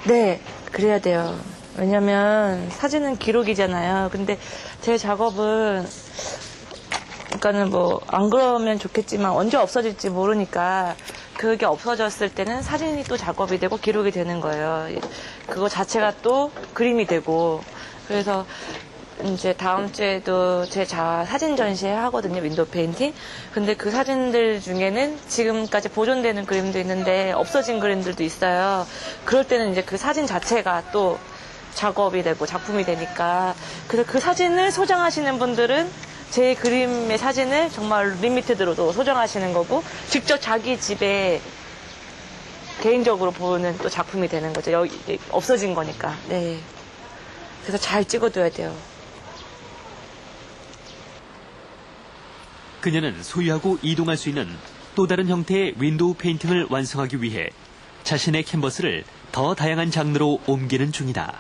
네, 그래야 돼요. 왜냐면 사진은 기록이잖아요. 근데 제 작업은 그러니까는 뭐 안 그러면 좋겠지만 언제 없어질지 모르니까 그게 없어졌을 때는 사진이 또 작업이 되고 기록이 되는 거예요. 그거 자체가 또 그림이 되고 그래서 이제 다음 주에도 제 사진 전시회 하거든요. 윈도우 페인팅. 근데 그 사진들 중에는 지금까지 보존되는 그림도 있는데 없어진 그림들도 있어요. 그럴 때는 이제 그 사진 자체가 또 작업이 되고 작품이 되니까 그래서 그 사진을 소장하시는 분들은 제 그림의 사진을 정말 리미티드로도 소장하시는 거고 직접 자기 집에 개인적으로 보는 또 작품이 되는 거죠. 여기 없어진 거니까. 네. 그래서 잘 찍어둬야 돼요. 그녀는 소유하고 이동할 수 있는 또 다른 형태의 윈도우 페인팅을 완성하기 위해 자신의 캔버스를 더 다양한 장르로 옮기는 중이다.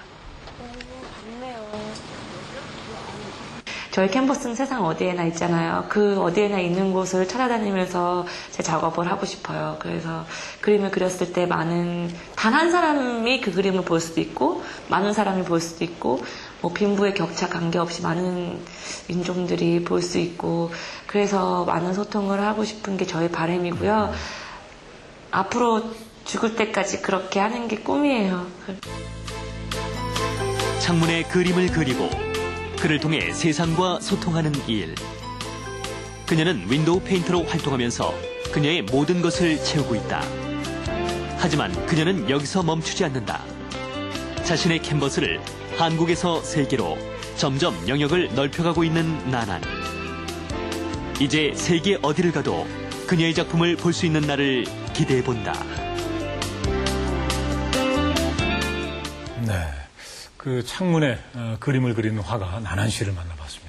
저희 캔버스는 세상 어디에나 있잖아요. 그 어디에나 있는 곳을 찾아다니면서 제 작업을 하고 싶어요. 그래서 그림을 그렸을 때 단 한 사람이 그 그림을 볼 수도 있고 많은 사람이 볼 수도 있고 뭐 빈부의 격차 관계없이 많은 인종들이 볼 수 있고 그래서 많은 소통을 하고 싶은 게 저의 바람이고요. 앞으로 죽을 때까지 그렇게 하는 게 꿈이에요. 창문에 그림을 그리고 그를 통해 세상과 소통하는 일. 그녀는 윈도우 페인터로 활동하면서 그녀의 모든 것을 채우고 있다. 하지만 그녀는 여기서 멈추지 않는다. 자신의 캔버스를 한국에서 세계로 점점 영역을 넓혀가고 있는 나난. 이제 세계 어디를 가도 그녀의 작품을 볼 수 있는 날을 기대해본다. 네. 그 창문에 그림을 그리는 화가 나난 씨를 만나봤습니다.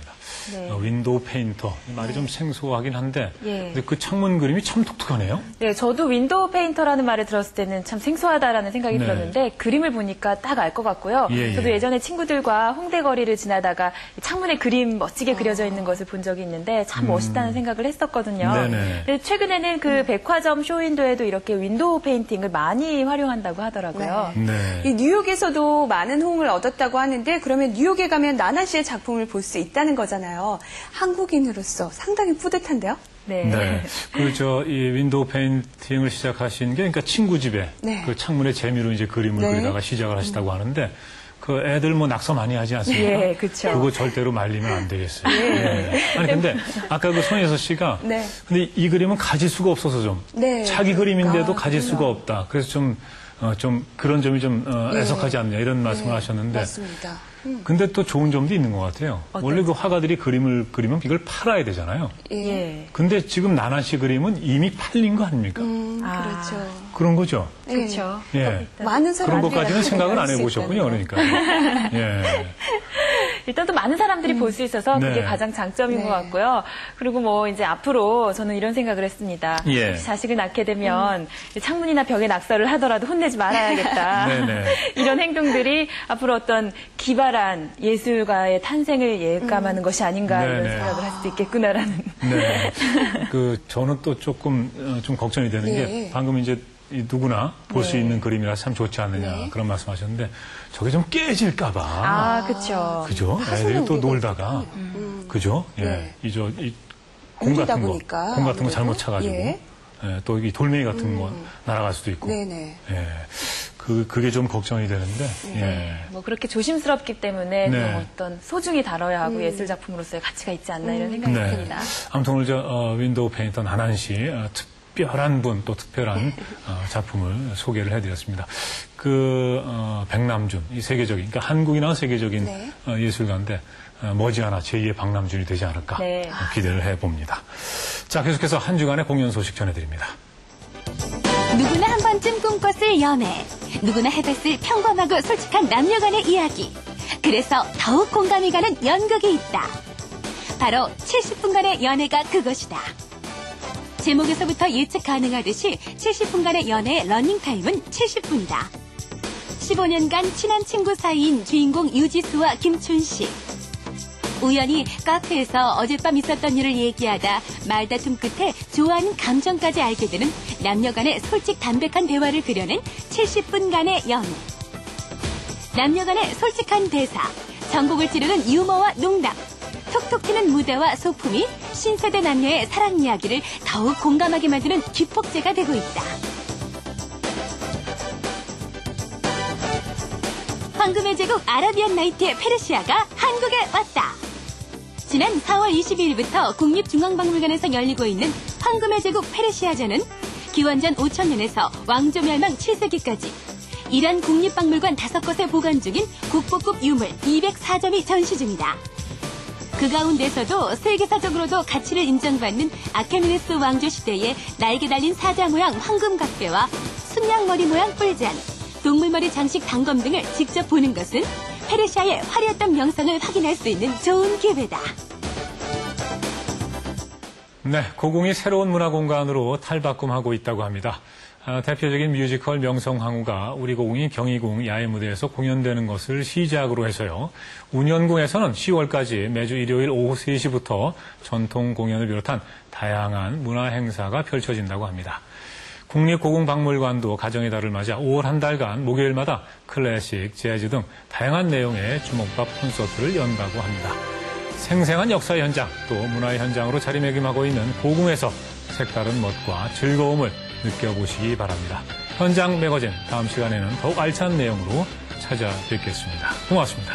네. 윈도우 페인터. 이 말이 좀 생소하긴 한데 예. 근데 그 창문 그림이 참 독특하네요. 네, 저도 윈도우 페인터라는 말을 들었을 때는 참 생소하다라는 생각이 네. 들었는데 그림을 보니까 딱 알 것 같고요. 예, 저도 예. 예전에 친구들과 홍대 거리를 지나다가 창문에 그림 멋지게 그려져 있는 것을 본 적이 있는데 참 멋있다는 생각을 했었거든요. 네네. 근데 최근에는 그 백화점 쇼윈도에도 이렇게 윈도우 페인팅을 많이 활용한다고 하더라고요. 네. 이 뉴욕에서도 많은 호응을 얻었다고 하는데 그러면 뉴욕에 가면 나난 씨의 작품을 볼 수 있다는 거잖아요. 봐요. 한국인으로서 상당히 뿌듯한데요? 네. 이 윈도우 페인팅을 시작하신 게, 그러니까 친구 집에 그 창문에 재미로 이제 그림을 그리다가 시작을 하시다고 하는데, 그 애들 뭐 낙서 많이 하지 않습니까? 예, 그렇죠. 그거 절대로 말리면 안 되겠어요. 아니, 근데 아까 그 손예서 씨가, 근데 이 그림은 가질 수가 없어서 좀, 자기 그림인데도 가질 수가 없다. 그래서 좀 그런 점이 좀 애석하지 않냐 이런 말씀을 하셨는데, 맞습니다. 근데 또 좋은 점도 있는 것 같아요. 원래 그 화가들이 그림을 그리면 이걸 팔아야 되잖아요. 근데 지금 나나 씨 그림은 이미 팔린 거 아닙니까? 그렇죠. 그런 거죠. 그렇죠. 예. 많은 그런 것까지는 생각은 안 해보셨군요, 그러니까. 예. 일단 또 많은 사람들이 볼 수 있어서 그게 가장 장점인 것 같고요. 그리고 뭐 이제 앞으로 저는 이런 생각을 했습니다. 자식을 낳게 되면 창문이나 벽에 낙서를 하더라도 혼내지 말아야겠다. 이런 행동들이 앞으로 어떤 기발한 예술가의 탄생을 예감하는 것이 아닌가 이런 생각을 할 수도 있겠구나라는. 저는 또 조금 좀 걱정이 되는 게 방금 이제 누구나 볼 수 있는 그림이라 참 좋지 않느냐 그런 말씀하셨는데 저게 좀 깨질까봐. 그렇죠. 그죠? 애들이 또 놀다가 그죠? 이 공 같은 거 잘못 차가지고 또 이 돌멩이 같은 거 날아갈 수도 있고. 그게 좀 걱정이 되는데. 뭐 그렇게 조심스럽기 때문에 좀 어떤 소중히 다뤄야 하고 예술 작품으로서의 가치가 있지 않나 이런 생각이 듭니다. 아무튼 오늘 윈도우 페인터 나난 씨 특별한 분 또 특별한 작품을 소개를 해드렸습니다. 백남준 이 세계적인 그러니까 한국이나 세계적인 예술가인데 머지않아 제2의 박남준이 되지 않을까 기대를 해봅니다. 자, 계속해서 한 주간의 공연 소식 전해드립니다. 누구나 한 번쯤 꿈꿨을 연애, 누구나 해봤을 평범하고 솔직한 남녀 간의 이야기. 그래서 더욱 공감이 가는 연극이 있다. 바로 70분간의 연애가 그것이다. 제목에서부터 예측 가능하듯이 70분간의 연애의 러닝타임은 70분이다. 15년간 친한 친구 사이인 주인공 유지수와 김춘식. 우연히 카페에서 어젯밤 있었던 일을 얘기하다 말다툼 끝에 좋아하는 감정까지 알게 되는 남녀 간의 솔직 담백한 대화를 그려낸 70분간의 연애. 남녀 간의 솔직한 대사, 전곡을 찌르는 유머와 농담, 톡톡 튀는 무대와 소품이 신세대 남녀의 사랑 이야기를 더욱 공감하게 만드는 기폭제가 되고 있다. 황금의 제국 아라비안 나이트의 페르시아가 한국에 왔다. 지난 4월 22일부터 국립중앙박물관에서 열리고 있는 황금의 제국 페르시아전은 기원전 5000년에서 왕조 멸망 7세기까지 이란 국립박물관 5곳에 보관 중인 국보급 유물 204점이 전시 중이다. 그 가운데서도 세계사적으로도 가치를 인정받는 아케메네스 왕조 시대의 날개 달린 사자 모양 황금각배와 순양머리 모양 뿔잔, 동물머리 장식 단검 등을 직접 보는 것은 페르시아의 화려했던 명성을 확인할 수 있는 좋은 기회다. 네, 고궁이 새로운 문화공간으로 탈바꿈하고 있다고 합니다. 대표적인 뮤지컬 명성황후가 우리 고궁이 경희궁 야외무대에서 공연되는 것을 시작으로 해서요. 운현궁에서는 10월까지 매주 일요일 오후 3시부터 전통 공연을 비롯한 다양한 문화행사가 펼쳐진다고 합니다. 국립고궁박물관도 가정의 달을 맞아 5월 한 달간 목요일마다 클래식, 재즈 등 다양한 내용의 주목받 콘서트를 연다고 합니다. 생생한 역사 현장, 또 문화의 현장으로 자리매김하고 있는 고궁에서 색다른 멋과 즐거움을 느껴보시기 바랍니다. 현장 매거진 다음 시간에는 더욱 알찬 내용으로 찾아뵙겠습니다. 고맙습니다.